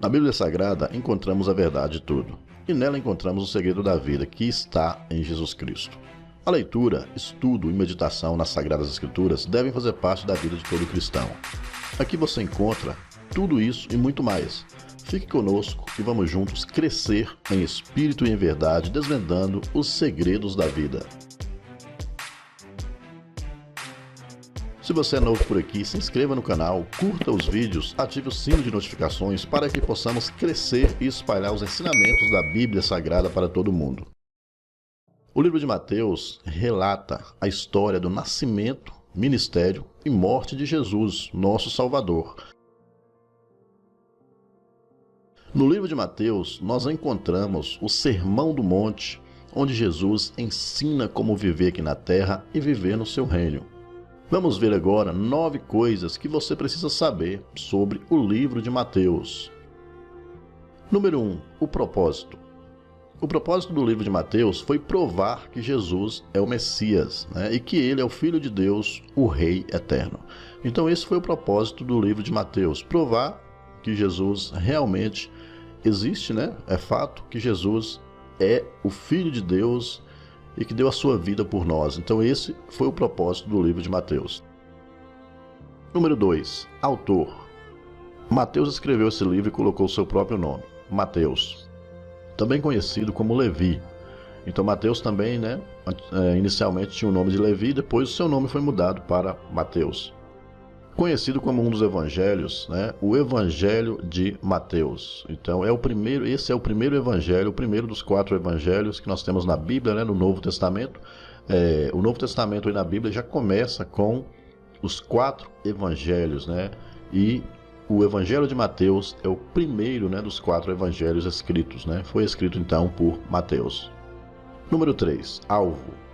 Na Bíblia Sagrada encontramos a verdade de tudo, e nela encontramos o segredo da vida, que está em Jesus Cristo. A leitura, estudo e meditação nas Sagradas Escrituras devem fazer parte da vida de todo cristão. Aqui você encontra tudo isso e muito mais. Fique conosco e vamos juntos crescer em espírito e em verdade, desvendando os segredos da vida. Se você é novo por aqui, se inscreva no canal, curta os vídeos, ative o sino de notificações para que possamos crescer e espalhar os ensinamentos da Bíblia Sagrada para todo mundo. O livro de Mateus relata a história do nascimento, ministério e morte de Jesus, nosso Salvador. No livro de Mateus, nós encontramos o Sermão do Monte, onde Jesus ensina como viver aqui na terra e viver no seu reino. Vamos ver agora 9 coisas que você precisa saber sobre o livro de Mateus. Número 1. O propósito. O propósito do livro de Mateus foi provar que Jesus é o Messias, e que ele é o Filho de Deus, o Rei eterno. Então esse foi o propósito do livro de Mateus, provar que Jesus realmente existe, é fato que Jesus é o Filho de Deus e que deu a sua vida por nós. Então esse foi o propósito do livro de Mateus. Número 2. Autor. Mateus escreveu esse livro e colocou o seu próprio nome, Mateus, também conhecido como Levi. Então Mateus também, inicialmente tinha o nome de Levi, depois o seu nome foi mudado para Mateus. Conhecido como um dos evangelhos, o Evangelho de Mateus. Então esse é o primeiro evangelho, o primeiro dos 4 evangelhos que nós temos na Bíblia, no Novo Testamento. O Novo Testamento aí na Bíblia já começa com os 4 evangelhos, e o Evangelho de Mateus é o primeiro dos 4 evangelhos escritos, Foi escrito então por Mateus. Número 3. Alvo.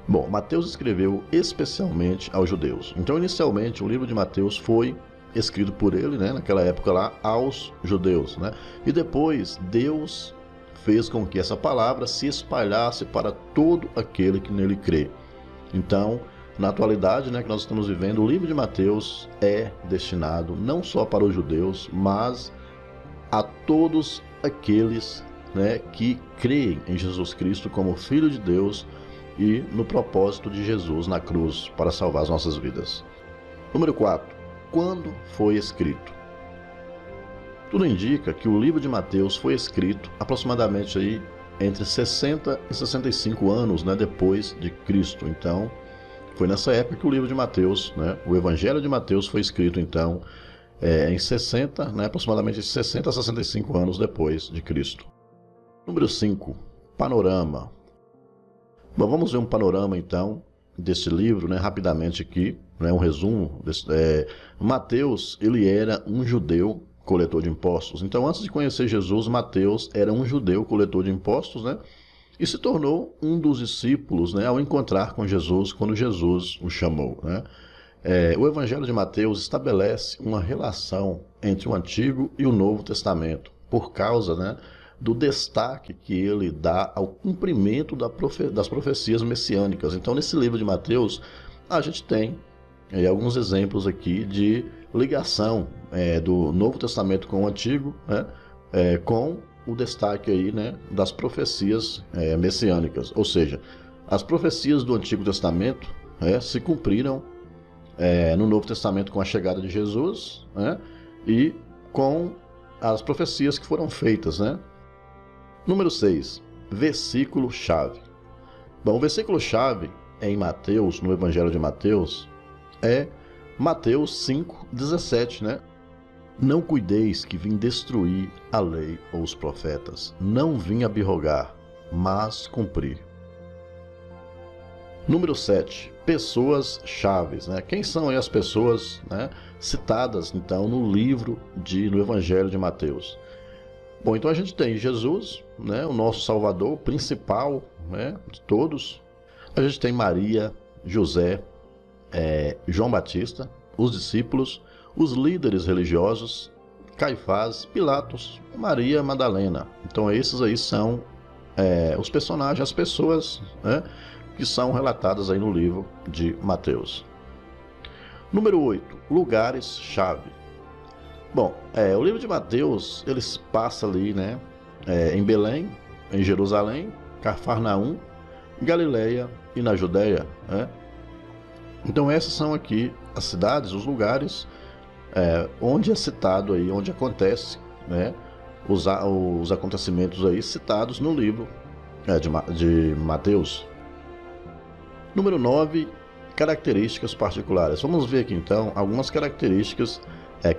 Bom, Mateus escreveu especialmente aos judeus. Então, inicialmente, o livro de Mateus foi escrito por ele, naquela época lá, aos judeus, E depois, Deus fez com que essa palavra se espalhasse para todo aquele que nele crê. Então, na atualidade, que nós estamos vivendo, o livro de Mateus é destinado não só para os judeus, mas a todos aqueles, que creem em Jesus Cristo como Filho de Deus, e no propósito de Jesus na cruz para salvar as nossas vidas. Número 4. Quando foi escrito? Tudo indica que o livro de Mateus foi escrito aproximadamente aí entre 60 e 65 anos depois de Cristo. Então, foi nessa época que o livro de Mateus, o Evangelho de Mateus foi escrito então em 60, aproximadamente 60 a 65 anos depois de Cristo. Número 5. Panorama. Bom, vamos ver um panorama então desse livro, rapidamente aqui, um resumo. Mateus, ele era um judeu coletor de impostos. Então, antes de conhecer Jesus, Mateus era um judeu coletor de impostos, e se tornou um dos discípulos, ao encontrar com Jesus, quando Jesus o chamou, O Evangelho de Mateus estabelece uma relação entre o Antigo e o Novo Testamento, por causa, do destaque que ele dá ao cumprimento das profecias messiânicas. Então, nesse livro de Mateus, a gente tem alguns exemplos aqui de ligação do Novo Testamento com o Antigo, com o destaque aí, das profecias messiânicas. Ou seja, as profecias do Antigo Testamento se cumpriram no Novo Testamento com a chegada de Jesus, e com as profecias que foram feitas, Número 6. Versículo-chave. Bom, o versículo-chave em Mateus, no Evangelho de Mateus, é Mateus 5,17, Não cuideis que vim destruir a lei ou os profetas. Não vim abrogar, mas cumprir. Número 7. Pessoas-chaves. Quem são aí as pessoas citadas, então, no Evangelho de Mateus? Bom, então a gente tem Jesus, o nosso Salvador principal, de todos. A gente tem Maria, José, João Batista, os discípulos, os líderes religiosos, Caifás, Pilatos, Maria Madalena. Então esses aí são os personagens, as pessoas que são relatadas aí no livro de Mateus. Número 8. Lugares-chave. Bom, o livro de Mateus, ele se passa ali, né, em Belém, em Jerusalém, Cafarnaum, Galileia e na Judéia, né? Então essas são aqui as cidades, os lugares onde é citado aí, onde acontece, né, os acontecimentos aí citados no livro de Mateus. Número 9, características particulares. Vamos ver aqui então algumas características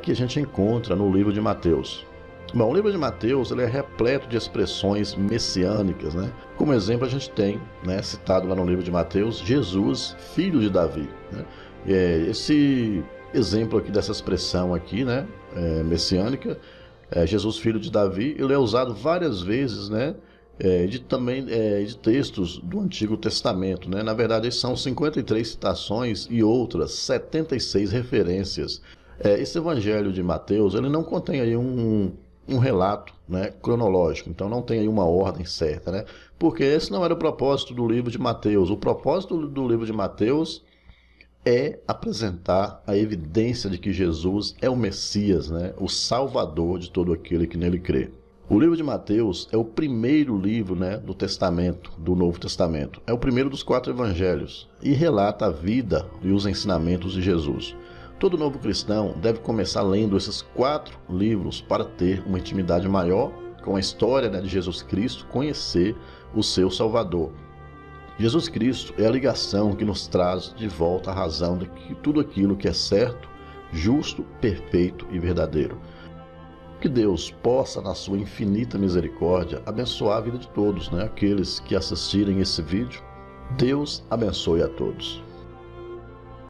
que a gente encontra no livro de Mateus. Bom, o livro de Mateus ele é repleto de expressões messiânicas, né? Como exemplo a gente tem, né, citado lá no livro de Mateus, Jesus, filho de Davi, né? Esse exemplo aqui dessa expressão aqui, né, messiânica, Jesus, filho de Davi, ele é usado várias vezes, né, de textos do Antigo Testamento, né? Na verdade, são 53 citações e outras 76 referências. Esse Evangelho de Mateus, ele não contém aí um relato, né, cronológico, então não tem aí uma ordem certa, né? Porque esse não era o propósito do livro de Mateus. O propósito do livro de Mateus é apresentar a evidência de que Jesus é o Messias, né, o Salvador de todo aquele que nele crê. O livro de Mateus é o primeiro livro, né, do Testamento, do Novo Testamento. É o primeiro dos 4 evangelhos e relata a vida e os ensinamentos de Jesus. Todo novo cristão deve começar lendo esses 4 livros para ter uma intimidade maior com a história, né, de Jesus Cristo, conhecer o seu Salvador. Jesus Cristo é a ligação que nos traz de volta à razão de que tudo aquilo que é certo, justo, perfeito e verdadeiro. Que Deus possa, na sua infinita misericórdia, abençoar a vida de todos, né? Aqueles que assistirem esse vídeo. Deus abençoe a todos.